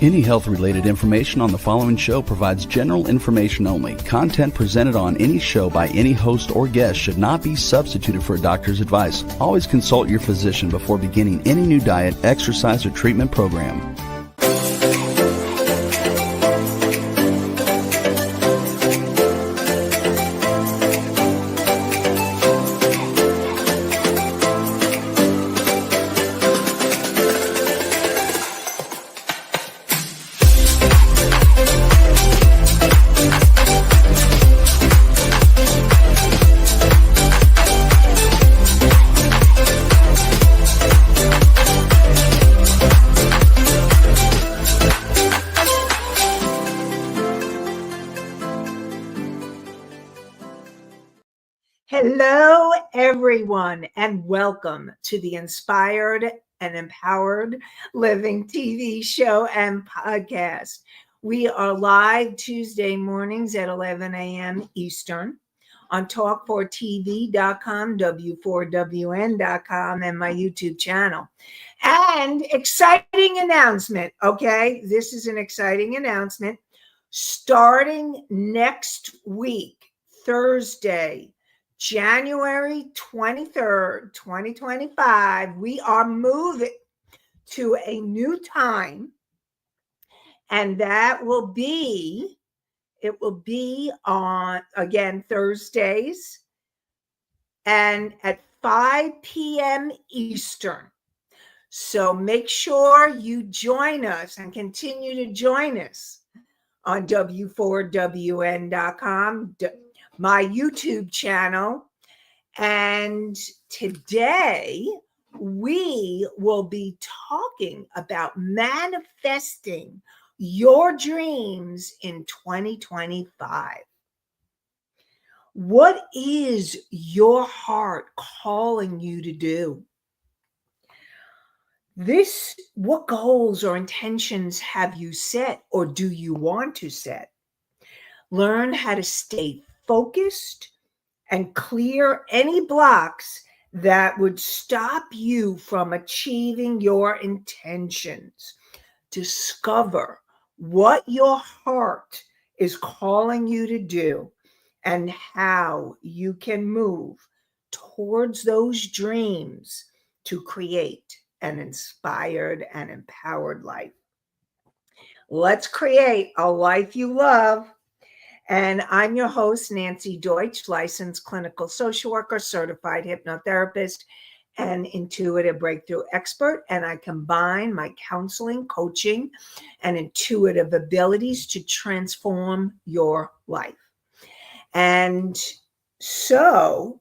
Any health-related information on the following show provides general information only. Content presented on any show by any host or guest should not be substituted for a doctor's advice. Always consult your physician before beginning any new diet, exercise, or treatment program. Hello, everyone, and welcome to the Inspired and Empowered Living TV show and podcast. We are live Tuesday mornings at 11 a.m. Eastern on talk4tv.com, w4wn.com, and my YouTube channel. And exciting announcement, okay? This is an exciting announcement. Starting next week, Thursday, January 23rd, 2025, we are moving to a new time, and that will be, on, again, Thursdays, and at 5 p.m. Eastern. So make sure you join us and continue to join us on w4wn.com, my YouTube channel. And today we will be talking about manifesting your dreams in 2025. What is your heart calling you to do? What goals or intentions have you set, or do you want to set? Learn how to stay focused and clear any blocks that would stop you from achieving your intentions. Discover what your heart is calling you to do and how you can move towards those dreams to create an inspired and empowered life. Let's create a life you love. And I'm your host, Nanci Deutsch, licensed clinical social worker, certified hypnotherapist, and intuitive breakthrough expert. And I combine my counseling, coaching, and intuitive abilities to transform your life. And so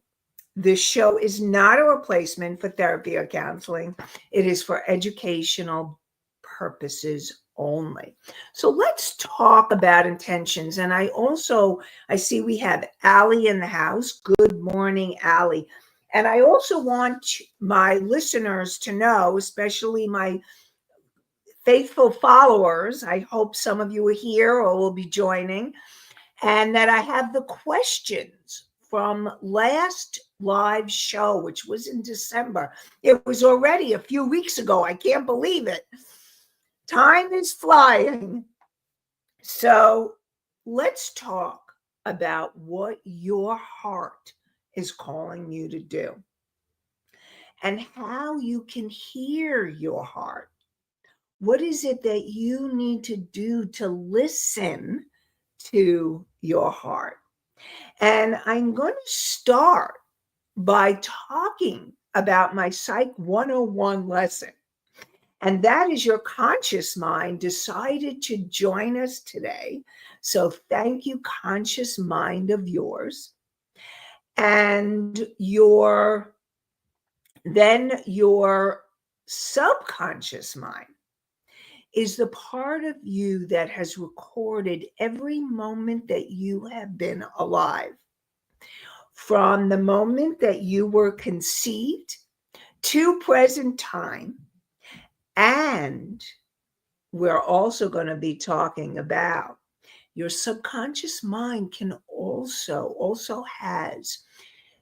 this show is not a replacement for therapy or counseling. It is for educational purposes only. So let's talk about intentions. And I see we have Allie in the house. Good morning, Allie. And I also want my listeners to know, especially my faithful followers, I hope some of you are here or will be joining, and that I have the questions from last live show, which was in December. It was already a few weeks ago. I can't believe it. Time is flying. So let's talk about what your heart is calling you to do and how you can hear your heart. What is it that you need to do to listen to your heart? And I'm going to start by talking about my Psych 101 lesson. And that is your conscious mind decided to join us today. So thank you, conscious mind of yours. And your subconscious mind is the part of you that has recorded every moment that you have been alive. From the moment that you were conceived to present time. And we're also going to be talking about your subconscious mind can also has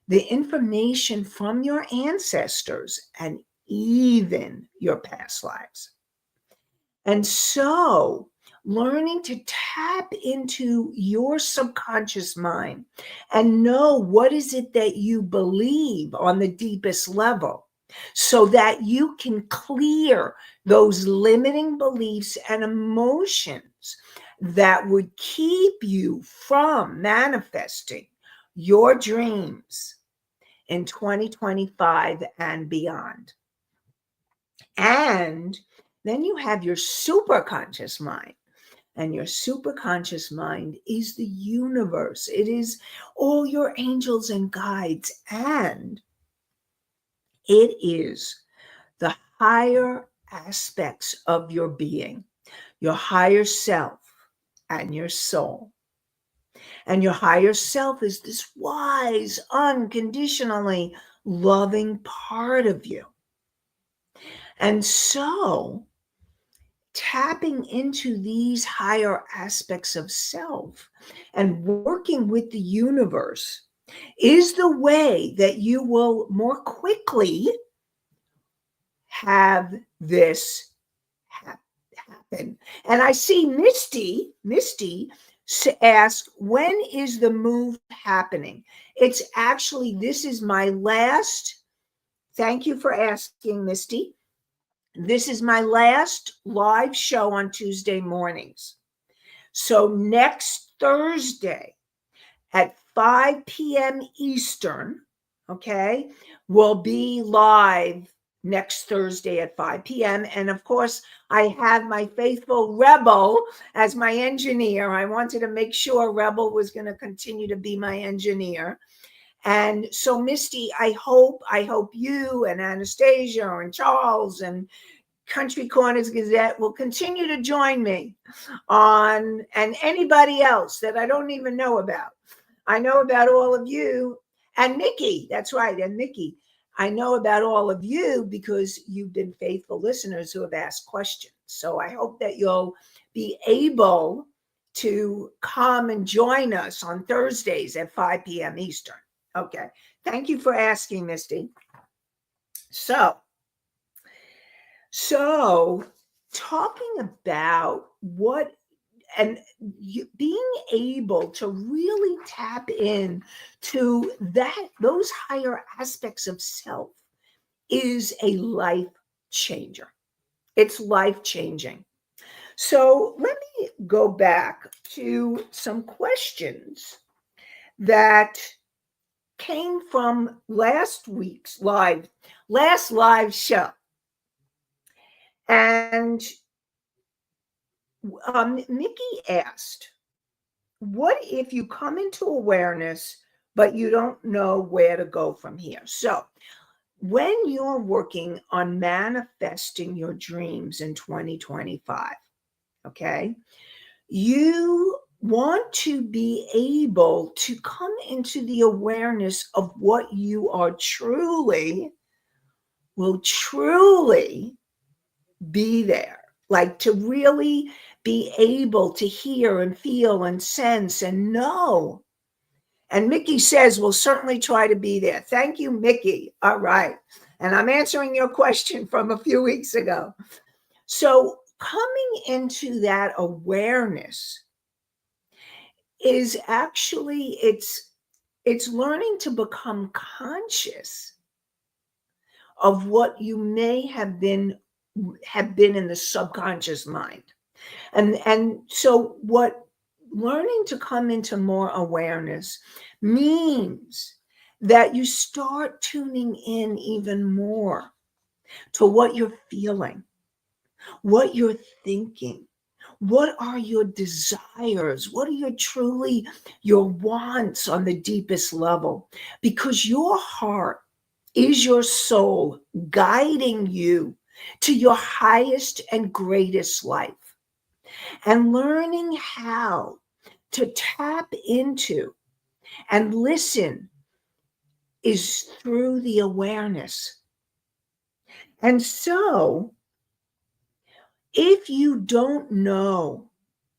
the information from your ancestors and even your past lives. And so learning to tap into your subconscious mind and know what is it that you believe on the deepest level so that you can clear those limiting beliefs and emotions that would keep you from manifesting your dreams in 2025 and beyond. And then you have your superconscious mind. And your superconscious mind is the universe. It is all your angels and guides. And it is the higher aspects of your being, your higher self and your soul. And your higher self is this wise, unconditionally loving part of you. And so tapping into these higher aspects of self and working with the universe is the way that you will more quickly have this happen. And I see Misty ask, when is the move happening? It's actually, this is my last, thank you for asking, Misty. This is my last live show on Tuesday mornings. So next Thursday at 5 p.m. Eastern, okay, we'll be live next Thursday at 5 p.m. And of course, I have my faithful Rebel as my engineer. I wanted to make sure Rebel was going to continue to be my engineer. And so, Misty, I hope you and Anastasia and Charles and Country Corners Gazette will continue to join me on, and anybody else that I don't even know about. I know about all of you, and Nikki, that's right, and Nikki. I know about all of you because you've been faithful listeners who have asked questions. So I hope that you'll be able to come and join us on Thursdays at 5 p.m. Eastern. Okay. Thank you for asking, Misty. So talking about what and being able to really tap in to those higher aspects of self is a life changer. It's life changing. So let me go back to some questions that came from last live show. And Nikki asked, what if you come into awareness, but you don't know where to go from here? So when you're working on manifesting your dreams in 2025, okay, you want to be able to come into the awareness of what you are will truly be there. Like to really be able to hear and feel and sense and know. And Mickey says, we'll certainly try to be there. Thank you, Mickey. All right. And I'm answering your question from a few weeks ago. So coming into that awareness is actually, it's learning to become conscious of what you may have been in the subconscious mind. And so what learning to come into more awareness means that you start tuning in even more to what you're feeling, what you're thinking, what are your desires, what are your wants on the deepest level, because your heart is your soul guiding you to your highest and greatest life. And learning how to tap into and listen is through the awareness. And so, if you don't know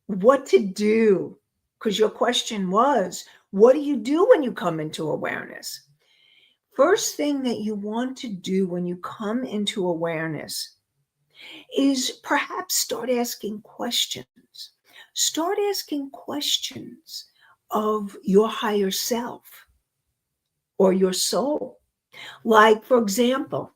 what to do, because your question was, what do you do when you come into awareness? First thing that you want to do when you come into awareness is perhaps start asking questions. Start asking questions of your higher self or your soul. Like, for example,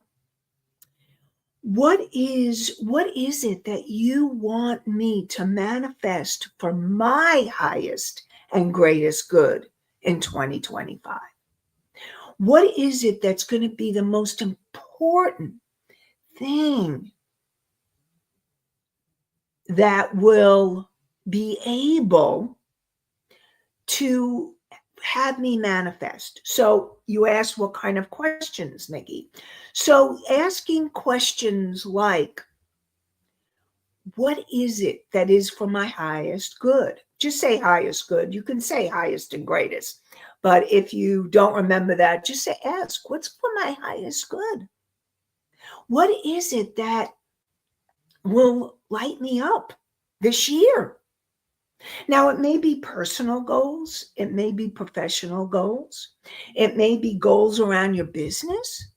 what is it that you want me to manifest for my highest and greatest good in 2025? What is it that's going to be the most important thing that will be able to have me manifest? So you ask what kind of questions, Nikki? So asking questions like, what is it that is for my highest good? Just say highest good. You can say highest and greatest. But if you don't remember that, just say, ask, what's for my highest good? What is it that will light me up this year? Now, it may be personal goals. It may be professional goals. It may be goals around your business.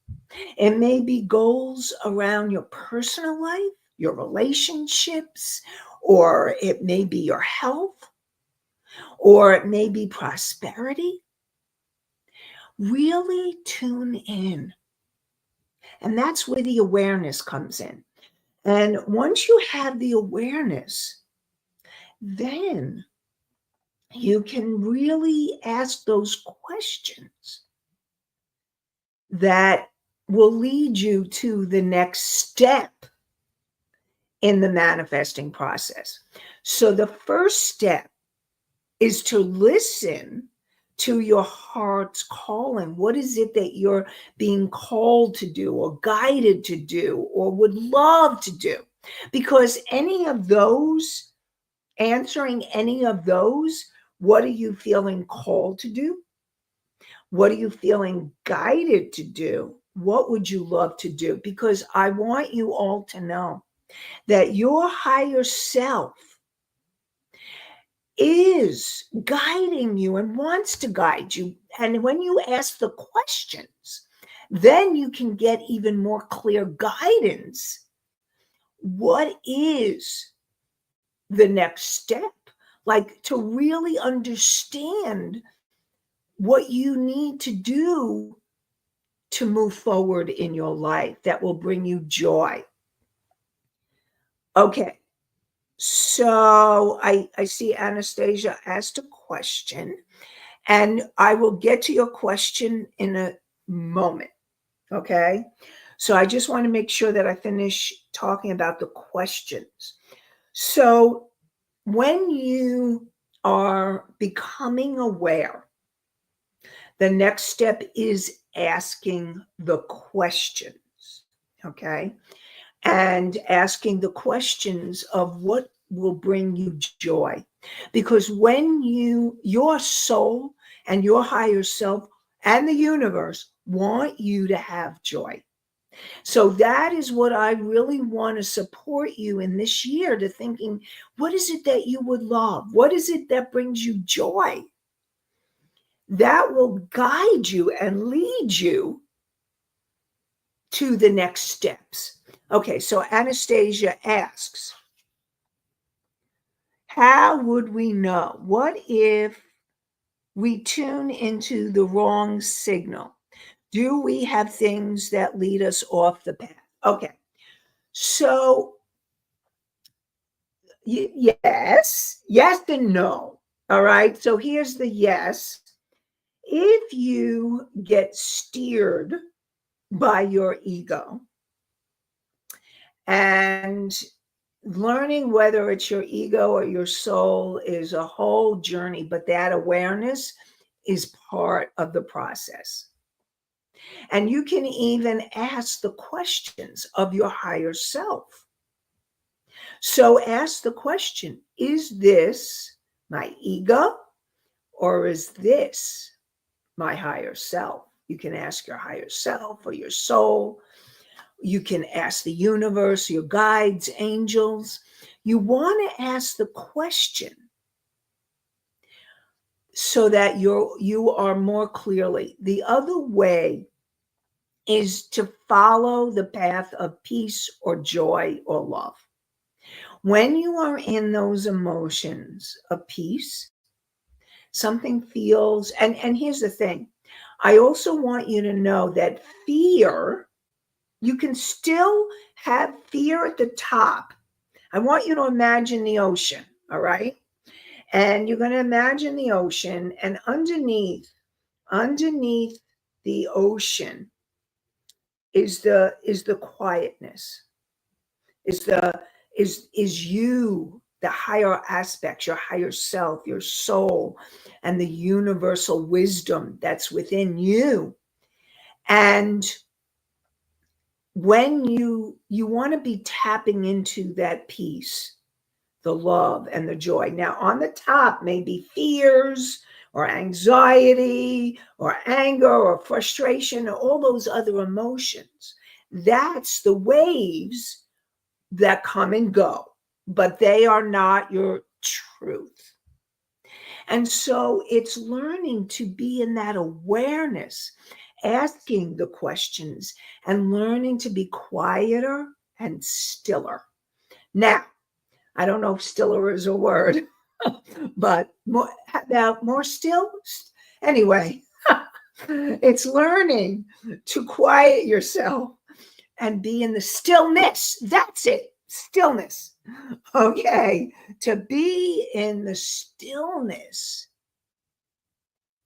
It may be goals around your personal life, your relationships, or it may be your health, or it may be prosperity. Really tune in. And that's where the awareness comes in. And once you have the awareness, then you can really ask those questions that will lead you to the next step in the manifesting process. So the first step is to listen to your heart's calling. What is it that you're being called to do or guided to do or would love to do? Because answering any of those, what are you feeling called to do? What are you feeling guided to do? What would you love to do? Because I want you all to know that your higher self is guiding you and wants to guide you. And when you ask the questions, then you can get even more clear guidance. What is the next step? Like, to really understand what you need to do to move forward in your life that will bring you joy. Okay. So I see Anastasia asked a question, and I will get to your question in a moment. Okay. So I just want to make sure that I finish talking about the questions. So when you are becoming aware, the next step is asking the questions. Okay. And asking the questions of what will bring you joy. Because when your soul and your higher self and the universe want you to have joy. So that is what I really want to support you in this year, to thinking, what is it that you would love? What is it that brings you joy? That will guide you and lead you to the next steps. Okay, so Anastasia asks, how would we know? What if we tune into the wrong signal? Do we have things that lead us off the path? Okay, so yes and no. All right, so here's the yes. If you get steered by your ego, and learning whether it's your ego or your soul is a whole journey, but that awareness is part of the process. And you can even ask the questions of your higher self. So ask the question, is this my ego or is this my higher self? You can ask your higher self or your soul. You can ask the universe, your guides, angels. You want to ask the question so that you are more clearly. The other way is to follow the path of peace or joy or love. When you are in those emotions of peace, something feels, and here's the thing. I also want you to know that fear, you can still have fear at the top. I want you to imagine the ocean, all right? And you're going to imagine the ocean, and underneath the ocean is the quietness, is the is you, the higher aspects, your higher self, your soul, and the universal wisdom that's within you. And when you want to be tapping into that peace, the love and the joy. Now, on the top may be fears or anxiety or anger or frustration or all those other emotions. That's the waves that come and go, but they are not your truth. And so it's learning to be in that awareness, asking the questions and learning to be quieter and stiller. Now, I don't know if stiller is a word, but more still. Anyway, it's learning to quiet yourself and be in the stillness. That's it, stillness. Okay, to be in the stillness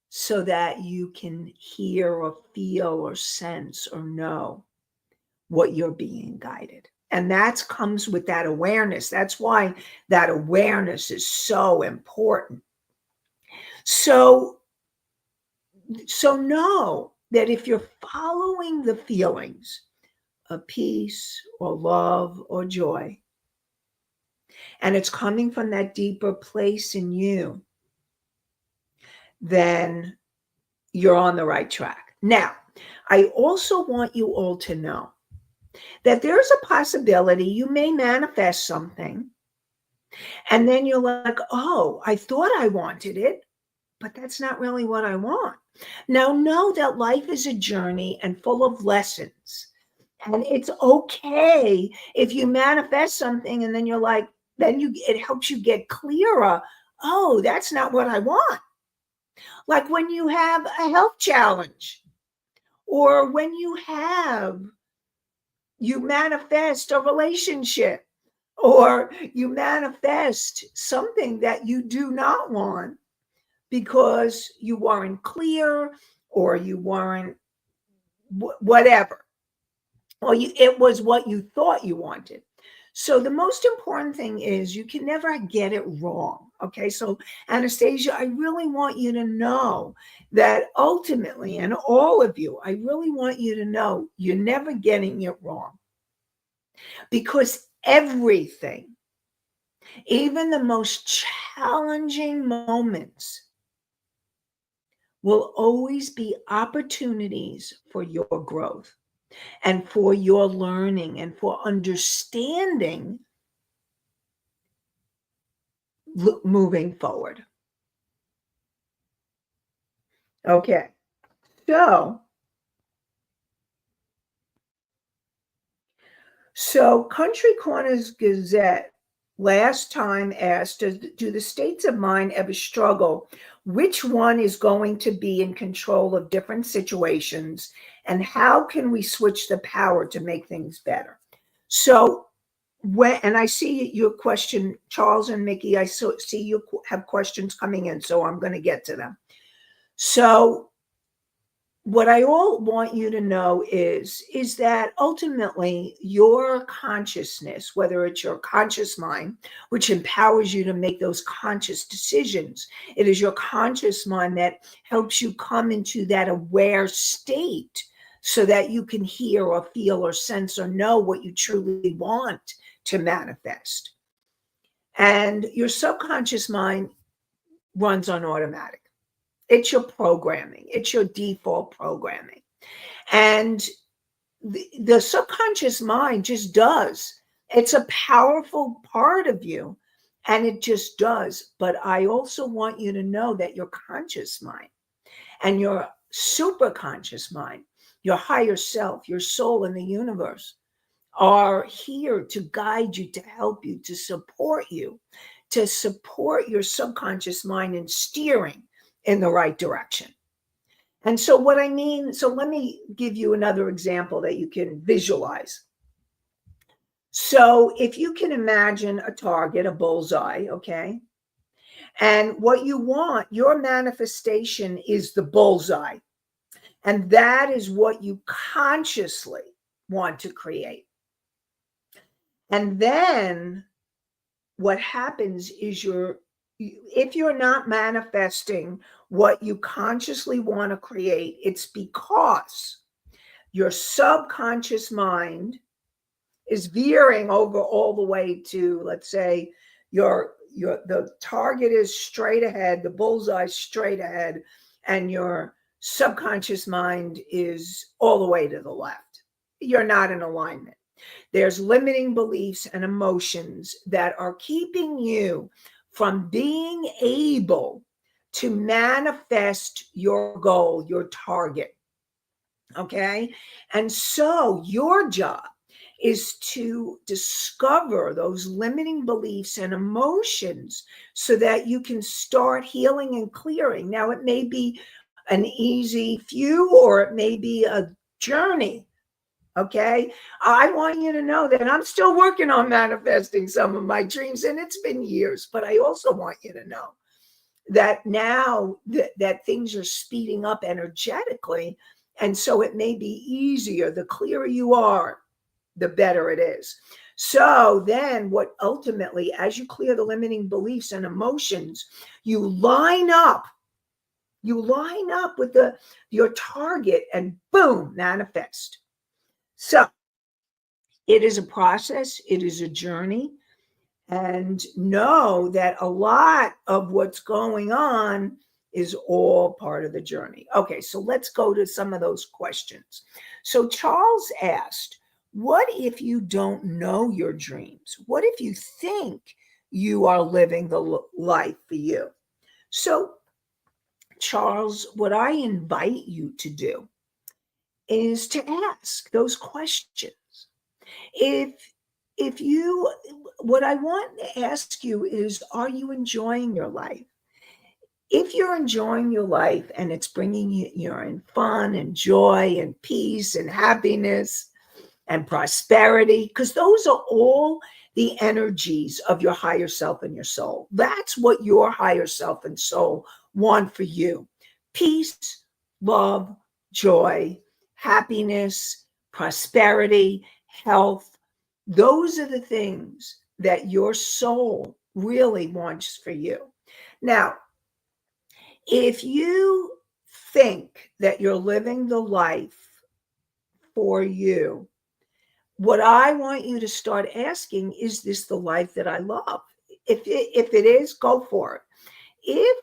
so that you can hear or feel or sense or know what you're being guided. And that comes with that awareness. That's why that awareness is so important. So know that if you're following the feelings of peace or love or joy, and it's coming from that deeper place in you, then you're on the right track. Now, I also want you all to know that there's a possibility you may manifest something, and then you're like, oh, I thought I wanted it, but that's not really what I want. Now, know that life is a journey and full of lessons. And it's okay if you manifest something and then you're like, it helps you get clearer. Oh, that's not what I want. Like when you have a health challenge, or when you manifest a relationship, or you manifest something that you do not want because you weren't clear, or you weren't whatever, or it was what you thought you wanted. So the most important thing is you can never get it wrong. Okay, so Anastasia, I really want you to know that ultimately, and all of you, I really want you to know you're never getting it wrong, because everything, even the most challenging moments, will always be opportunities for your growth and for your learning and for understanding moving forward. Okay, so Country Corners Gazette last time asked, do the states of mind ever struggle? Which one is going to be in control of different situations? And how can we switch the power to make things better? So and I see your question, Charles and Mickey, I see you have questions coming in, so I'm going to get to them. So what I all want you to know is that ultimately your consciousness, whether it's your conscious mind, which empowers you to make those conscious decisions, it is your conscious mind that helps you come into that aware state so that you can hear or feel or sense or know what you truly want to manifest. And your subconscious mind runs on automatic. It's your programming. It's your default programming. And the subconscious mind just does. It's a powerful part of you, and it just does. But I also want you to know that your conscious mind and your superconscious mind your higher self, your soul, and the universe are here to guide you, to help you, to support your subconscious mind in steering in the right direction. And so what I mean, so let me give you another example that you can visualize. So if you can imagine a target, a bullseye, okay? And what you want, your manifestation is the bullseye. And that is what you consciously want to create. And then what happens is if you're not manifesting what you consciously want to create, it's because your subconscious mind is veering over all the way to, let's say, the target is straight ahead, the bullseye straight ahead, and your subconscious mind is all the way to the left. You're not in alignment. There's limiting beliefs and emotions that are keeping you from being able to manifest your goal, your target. Okay? And so your job is to discover those limiting beliefs and emotions so that you can start healing and clearing. Now, it may be an easy few or it may be a journey. Okay. I want you to know that I'm still working on manifesting some of my dreams, and it's been years, but I also want you to know that now that things are speeding up energetically. And so it may be easier. The clearer you are, the better it is. So then what ultimately, as you clear the limiting beliefs and emotions, you line up with your target and boom, manifest. So it is a process, it is a journey, and know that a lot of what's going on is all part of the journey. Okay, so let's go to some of those questions. So Charles asked, what if you don't know your dreams? What if you think you are living the life for you? So Charles, what I invite you to do is to ask those questions. If you, what I want to ask you is, are you enjoying your life? If you're enjoying your life and it's bringing you're in fun and joy and peace and happiness and prosperity, because those are all the energies of your higher self and your soul. That's what your higher self and soul want for you. Peace, love, joy, happiness, prosperity, health. Those are the things that your soul really wants for you. Now, if you think that you're living the life for you, what I want you to start asking, is this the life that I love? If it is, go for it.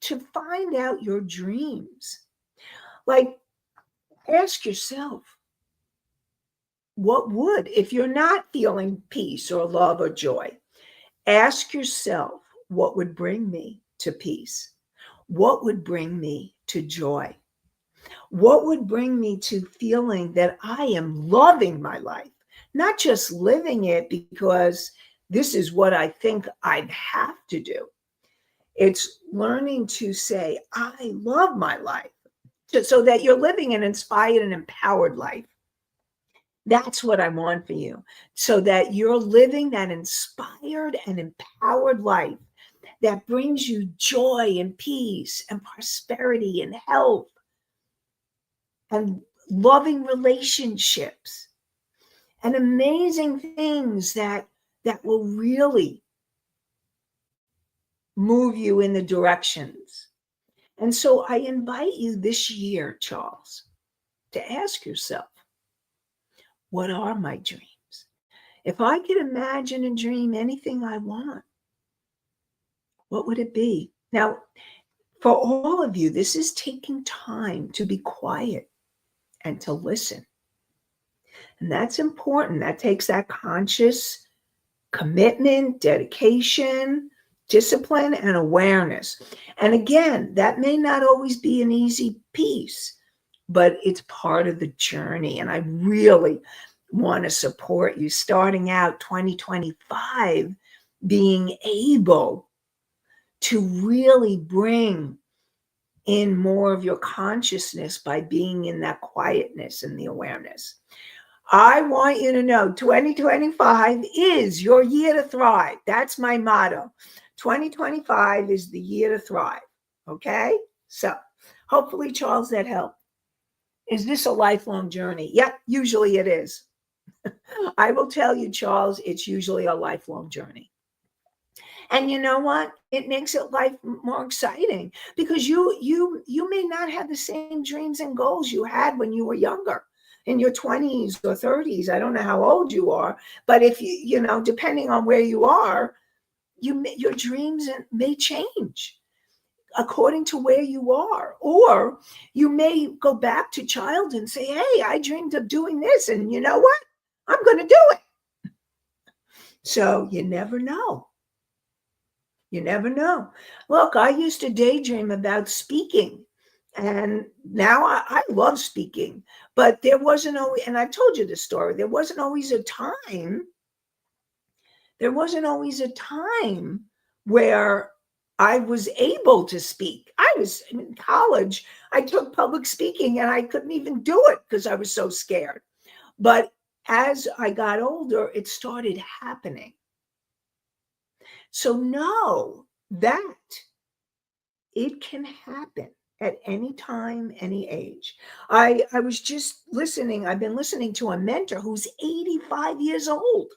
To find out your dreams, like, ask yourself, what would, if you're not feeling peace or love or joy, ask yourself, what would bring me to peace? What would bring me to joy? What would bring me to feeling that I am loving my life, not just living it because this is what I think I'd have to do. It's learning to say, I love my life, so that you're living an inspired and empowered life. That's what I want for you, so that you're living that inspired and empowered life that brings you joy and peace and prosperity and health and loving relationships and amazing things that will really move you in the directions. And so I invite you this year, Charles, to ask yourself, what are my dreams? If I could imagine and dream anything I want, what would it be? Now, for all of you, this is taking time to be quiet and to listen. And that's important. That takes that conscious commitment, dedication, discipline, and awareness. And again, that may not always be an easy piece, but it's part of the journey. And I really want to support you starting out 2025, being able to really bring in more of your consciousness by being in that quietness and the awareness. I want you to know 2025 is your year to thrive. That's my motto. 2025 is the year to thrive. Okay? So hopefully, Charles, that helped. Is this a lifelong journey? Yep, usually it is. I will tell you, Charles, it's usually a lifelong journey. And you know what? It makes it life more exciting because you may not have the same dreams and goals you had when you were younger, in your 20s or 30s. I don't know how old you are, but if you know, depending on where you are, your dreams may change according to where you are. Or you may go back to child and say, hey, I dreamed of doing this, and you know what? I'm going to do it. So you never know. You never know. Look, I used to daydream about speaking, and now I love speaking, but there wasn't always, and I've told you this story, there wasn't always a time where I was able to speak. I was in college. I took public speaking and I couldn't even do it because I was so scared. But as I got older, it started happening. So know that it can happen at any time, any age. I was just listening. I've been listening to a mentor who's 85 years old.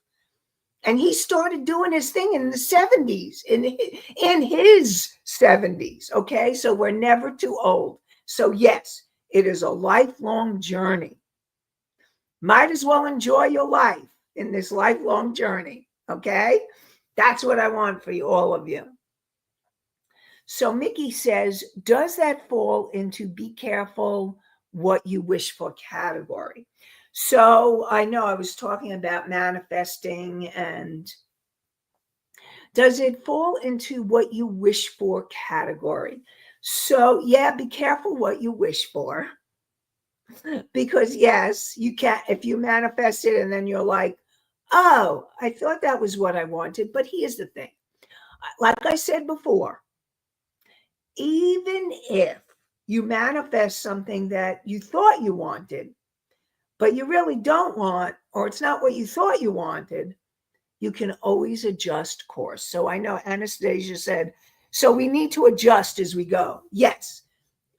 And he started doing his thing in the 70s, in his 70s. Okay. So we're never too old. So yes, it is a lifelong journey. Might as well enjoy your life in this lifelong journey. Okay. That's what I want for you, all of you. So Mickey says, does that fall into be careful what you wish for category? So I know I was talking about manifesting, and does it fall into what you wish for category? So yeah, be careful what you wish for, because yes, you can't, if you manifest it and then you're like, oh, I thought that was what I wanted. But here's the thing, like I said before, even if you manifest something that you thought you wanted, but you really don't want, or it's not what you thought you wanted, you can always adjust course. So I know Anastasia said, so we need to adjust as we go. Yes,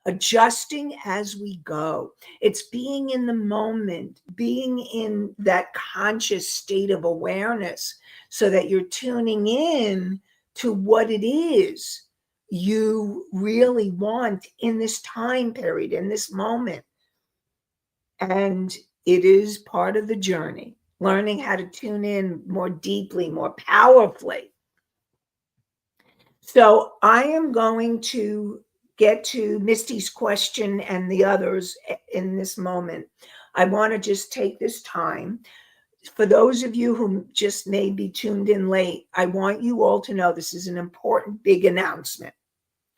adjusting as we go. It's being in the moment, being in that conscious state of awareness so that you're tuning in to what it is you really want in this time period, in this moment. And it is part of the journey, learning how to tune in more deeply, more powerfully. So I am going to get to Misty's question and the others in this moment. I want to just take this time. For those of you who just may be tuned in late, I want you all to know this is an important, big announcement.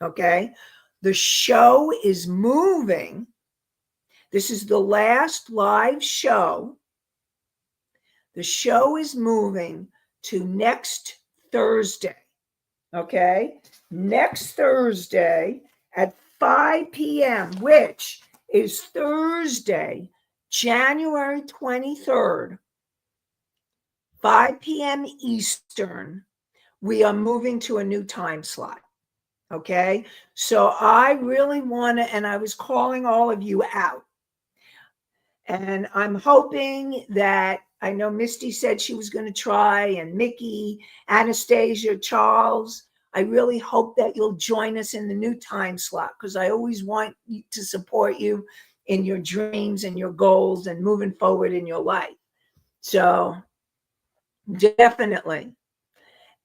Okay? The show is moving. This is the last live show. The show is moving to next Thursday. Okay? Next Thursday at 5 p.m., which is Thursday, January 23rd, 5 p.m. Eastern, we are moving to a new time slot. Okay? So I really want to, and I was calling all of you out. And I'm hoping that, I know Misty said she was going to try, and Mickey, Anastasia, Charles, I really hope that you'll join us in the new time slot, because I always want to support you in your dreams and your goals and moving forward in your life. So definitely.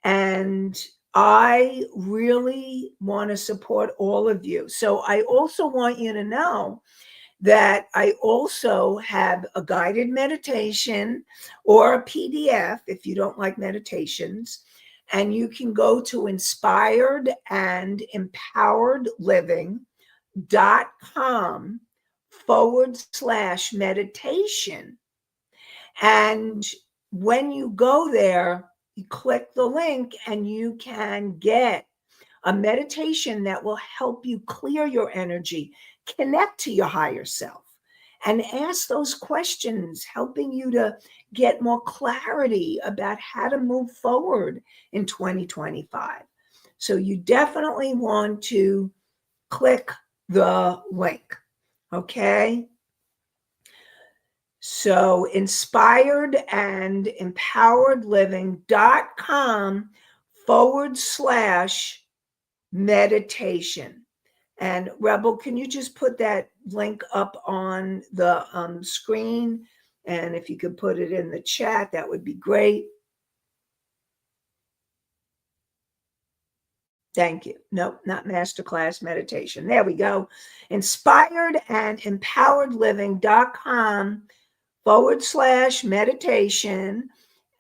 And I really want to support all of you. So I also want you to know that I also have a guided meditation or a PDF if you don't like meditations. And you can go to inspiredandempoweredliving.com /meditation. And when you go there, you click the link and you can get a meditation that will help you clear your energy, connect to your higher self, and ask those questions, helping you to get more clarity about how to move forward in 2025. So you definitely want to click the link, okay? So inspiredandempoweredliving.com/meditation. And Rebel, can you just put that link up on the screen? And if you could put it in the chat, that would be great. Thank you. Nope, not masterclass meditation. There we go. inspiredandempoweredliving.com/meditation.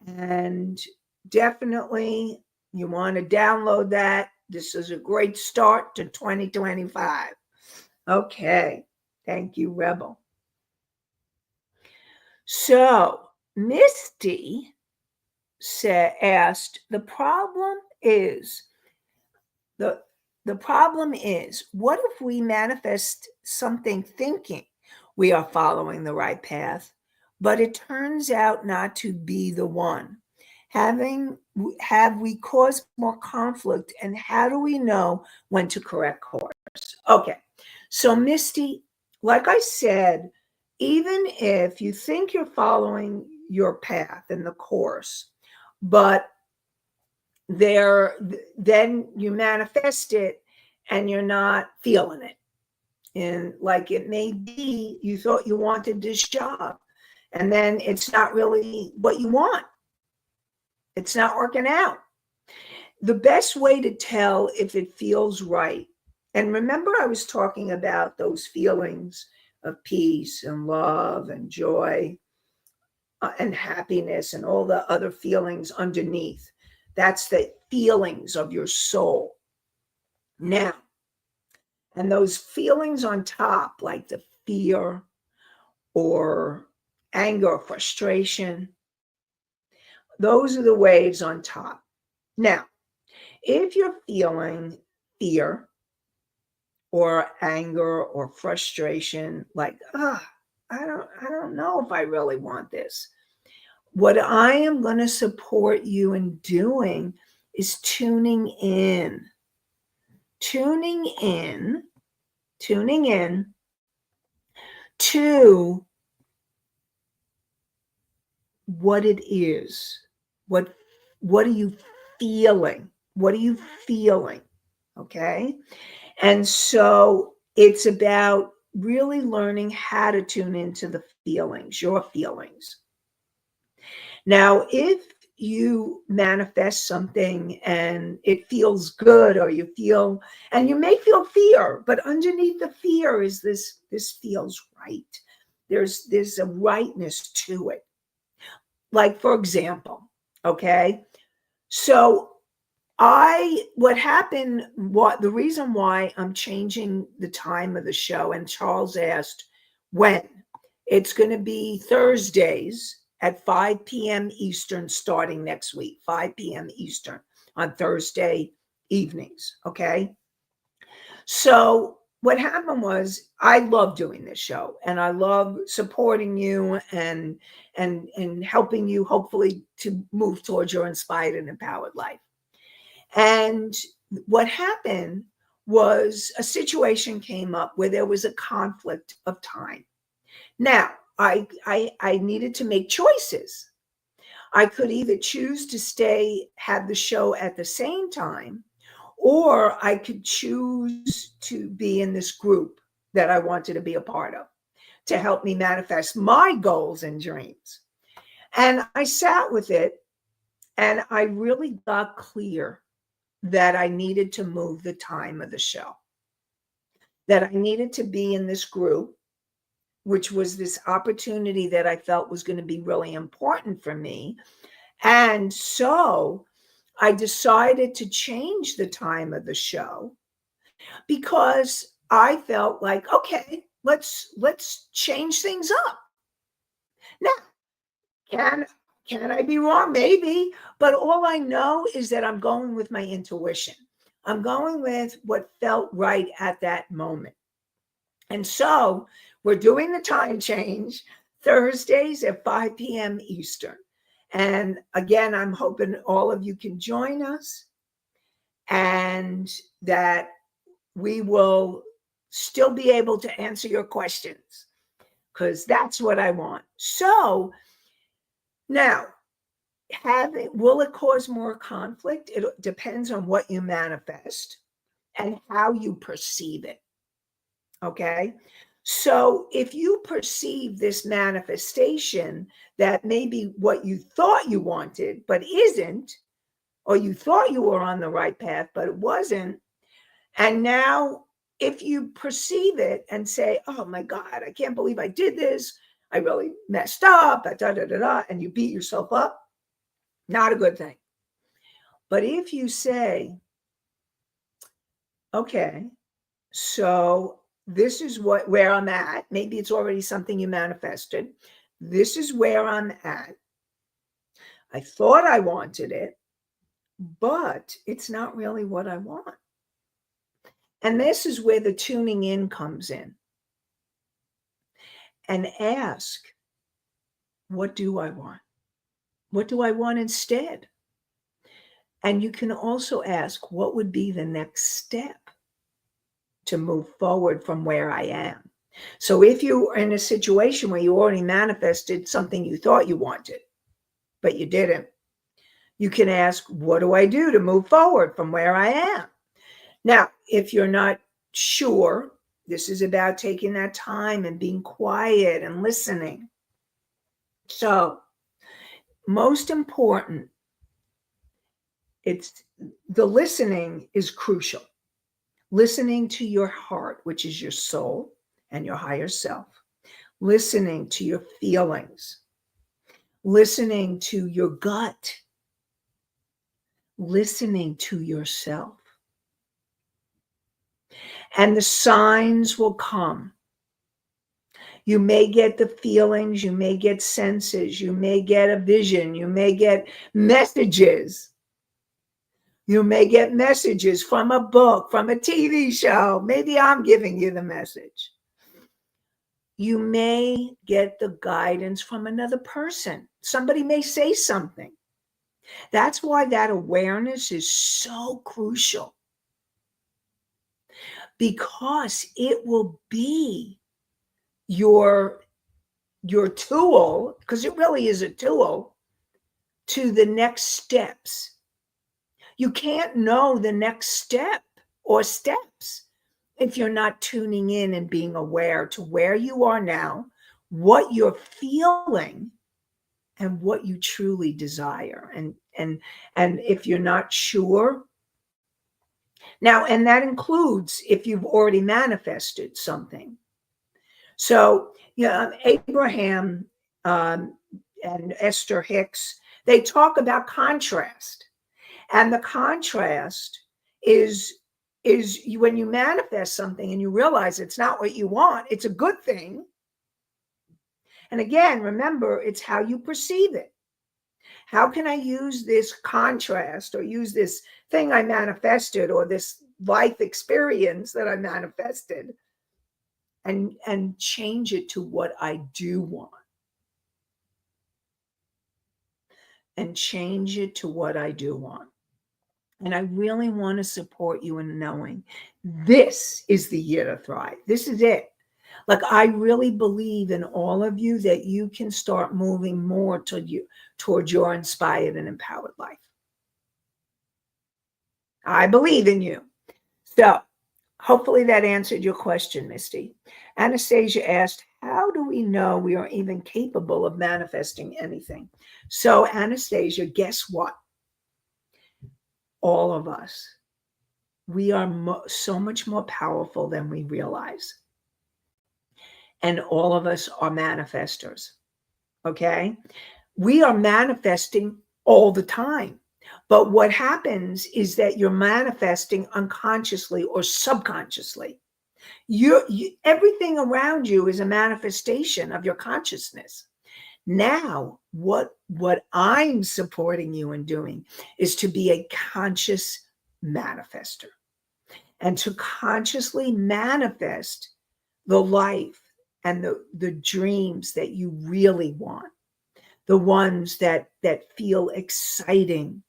And definitely you want to download that. This is a great start to 2025. Okay. Thank you, Rebel. So Misty asked, the problem is, what if we manifest something thinking we are following the right path, but it turns out not to be the one? Have we caused more conflict, and how do we know when to correct course? Okay, so Misty, like I said, even if you think you're following your path and the course, but then you manifest it and you're not feeling it. And like it may be you thought you wanted this job, and then it's not really what you want. It's not working out. The best way to tell if it feels right, and remember I was talking about those feelings of peace and love and joy and happiness and all the other feelings underneath. That's the feelings of your soul. Now, and those feelings on top, like the fear or anger or frustration, those are the waves on top. Now, if you're feeling fear or anger or frustration, like, I don't know if I really want this, what I am going to support you in doing is tuning in to what it is. What are you feeling? What are you feeling? Okay. And so it's about really learning how to tune into the feelings, your feelings. Now, if you manifest something and it feels good, or you may feel fear, but underneath the fear is this feels right. There's a rightness to it. Like, for example, okay, so the reason why I'm changing the time of the show, and Charles asked when, it's going to be Thursdays at 5 p.m. Eastern starting next week, 5 p.m. Eastern on Thursday evenings. Okay. So what happened was, I love doing this show and I love supporting you and helping you hopefully to move towards your inspired and empowered life. And what happened was a situation came up where there was a conflict of time. Now, I needed to make choices. I could either choose to have the show at the same time, or I could choose to be in this group that I wanted to be a part of to help me manifest my goals and dreams. And I sat with it and I really got clear that I needed to move the time of the show, that I needed to be in this group, which was this opportunity that I felt was going to be really important for me. And so I decided to change the time of the show because I felt like, okay, let's change things up. Now, can I be wrong? Maybe, but all I know is that I'm going with my intuition. I'm going with what felt right at that moment. And so we're doing the time change Thursdays at 5 p.m. Eastern. And again, I'm hoping all of you can join us and that we will still be able to answer your questions, because that's what I want. So now, will it cause more conflict? It depends on what you manifest and how you perceive it. Okay. So if you perceive this manifestation that maybe what you thought you wanted, but isn't, or you thought you were on the right path, but it wasn't. And now if you perceive it and say, oh my God, I can't believe I did this. I really messed up, and you beat yourself up. Not a good thing. But if you say, okay, so this is where I'm at. Maybe it's already something you manifested. This is where I'm at. I thought I wanted it, but it's not really what I want. And this is where the tuning in comes in. And ask, what do I want? What do I want instead? And you can also ask, what would be the next step to move forward from where I am? So if you're in a situation where you already manifested something you thought you wanted, but you didn't, you can ask, what do I do to move forward from where I am? Now, if you're not sure, this is about taking that time and being quiet and listening. So, most important, it's the listening is crucial. Listening to your heart, which is your soul and your higher self. Listening to your feelings. Listening to your gut. Listening to yourself. And the signs will come. You may get the feelings, you may get senses, you may get a vision, you may get messages. You may get messages from a book, from a TV show. Maybe I'm giving you the message. You may get the guidance from another person. Somebody may say something. That's why that awareness is so crucial. Because it will be your tool, because it really is a tool, to the next steps. You can't know the next step or steps if you're not tuning in and being aware to where you are now, what you're feeling, and what you truly desire. And if you're not sure, now, and that includes if you've already manifested something. So, Abraham and Esther Hicks, they talk about contrast. And the contrast is when you manifest something and you realize it's not what you want, it's a good thing. And again, remember, it's how you perceive it. How can I use this contrast or use this thing I manifested or this life experience that I manifested and change it to what I do want? And change it to what I do want. And I really want to support you in knowing this is the year to thrive. This is it. Like, I really believe in all of you that you can start moving more towards your inspired and empowered life. I believe in you. So hopefully that answered your question, Misty. Anastasia asked, how do we know we are even capable of manifesting anything? So Anastasia, guess what? All of us, we are so much more powerful than we realize. And all of us are manifestors, okay? We are manifesting all the time. But what happens is that you're manifesting unconsciously or subconsciously. Everything around you is a manifestation of your consciousness. Now, what I'm supporting you in doing is to be a conscious manifester and to consciously manifest the life and the dreams that you really want, the ones that feel exciting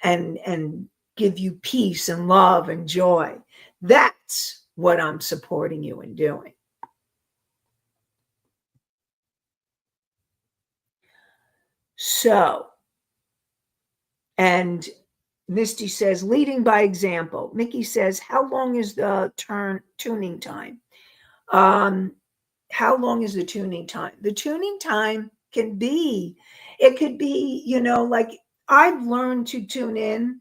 and give you peace and love and joy. That's what I'm supporting you in doing. So, and Misty says, leading by example. Mickey says, how long is the tuning time? How long is the tuning time? The tuning time could be, like I've learned to tune in.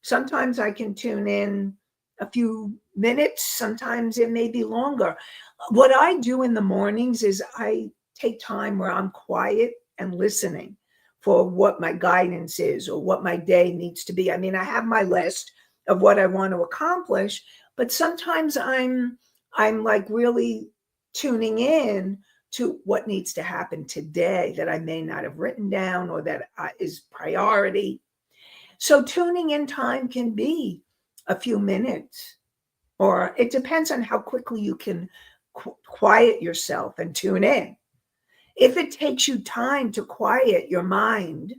Sometimes I can tune in a few minutes. Sometimes it may be longer. What I do in the mornings is I take time where I'm quiet and listening for what my guidance is or what my day needs to be. I mean, I have my list of what I want to accomplish, but sometimes I'm like really tuning in to what needs to happen today that I may not have written down or that is priority. So tuning in time can be a few minutes, or it depends on how quickly you can quiet yourself and tune in. If it takes you time to quiet your mind,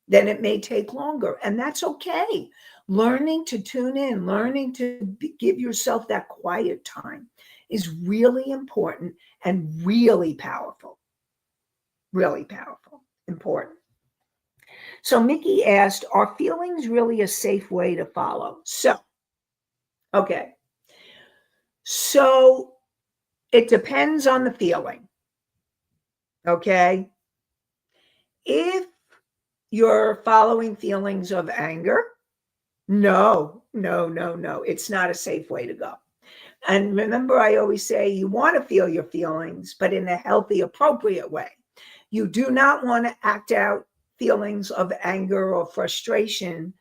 then it may take longer, and that's okay. Learning to tune in, learning to give yourself that quiet time is really important and really powerful. Really powerful, important. So Mickey asked, are feelings really a safe way to follow? Okay. So it depends on the feeling. Okay. If you're following feelings of anger, no. It's not a safe way to go. And remember, I always say you want to feel your feelings, but in a healthy, appropriate way. You do not want to act out feelings of anger or frustration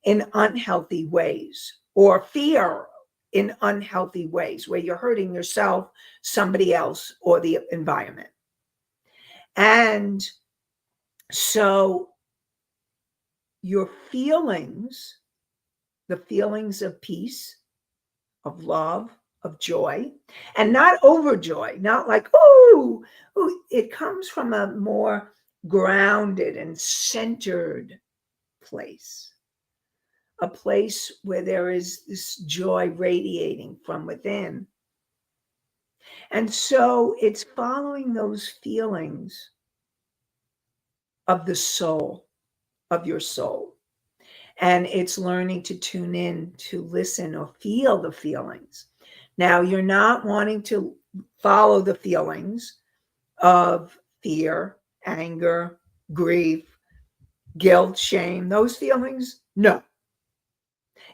in unhealthy ways, or fear in unhealthy ways where you're hurting yourself, somebody else, or the environment. And so your feelings, the feelings of peace, of love, of joy, and not overjoy, not like, ooh, it comes from a more grounded and centered place, a place where there is this joy radiating from within. And so it's following those feelings of the soul, of your soul. And it's learning to tune in, to listen or feel the feelings. Now, you're not wanting to follow the feelings of fear, anger, grief, guilt, shame, those feelings. No.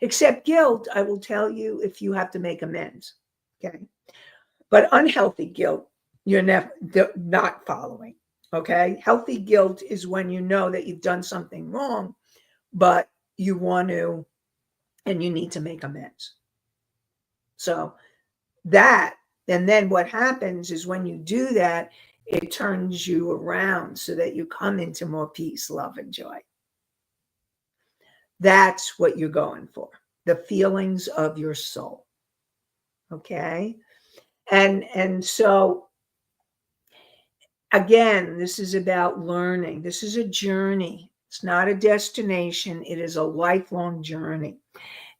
Except guilt, I will tell you if you have to make amends. Okay. But unhealthy guilt, you're not following. Okay. Healthy guilt is when you know that you've done something wrong, but you want to, and you need to make amends. So that, and then what happens is when you do that, it turns you around so that you come into more peace, love, and joy. That's what you're going for, the feelings of your soul. Okay. And so again, this is about learning. This is a journey. It's not a destination. It is a lifelong journey.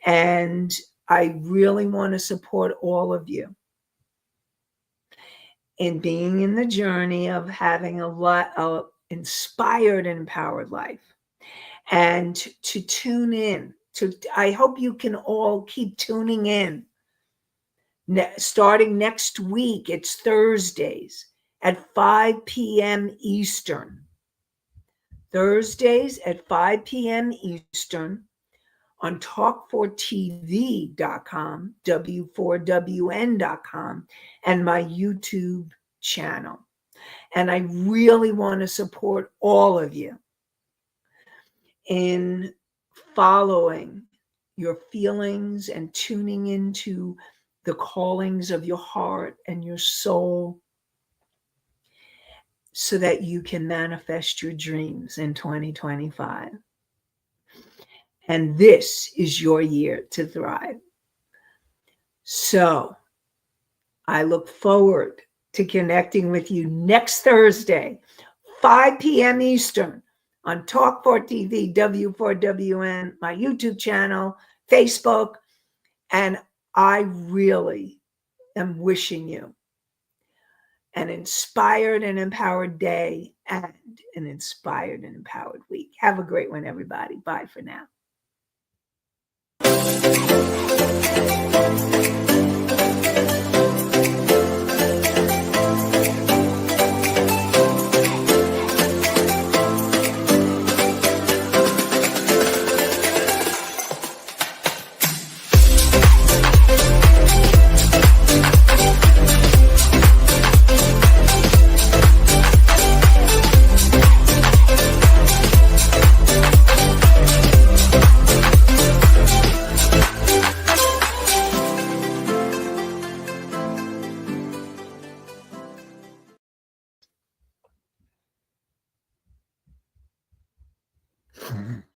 And I really want to support all of you in being in the journey of having a inspired and empowered life. And to tune in. I hope you can all keep tuning in. Starting next week, it's Thursdays at 5 p.m. Eastern. Thursdays at 5 p.m. Eastern on talk4tv.com, w4wn.com, and my YouTube channel. And I really want to support all of you in following your feelings and tuning into the callings of your heart and your soul so that you can manifest your dreams in 2025. And this is your year to thrive. So I look forward to connecting with you next Thursday, 5 p.m. Eastern, on Talk 4 TV, W4WN, my YouTube channel, Facebook. And I really am wishing you an inspired and empowered day and an inspired and empowered week. Have a great one, everybody. Bye for now.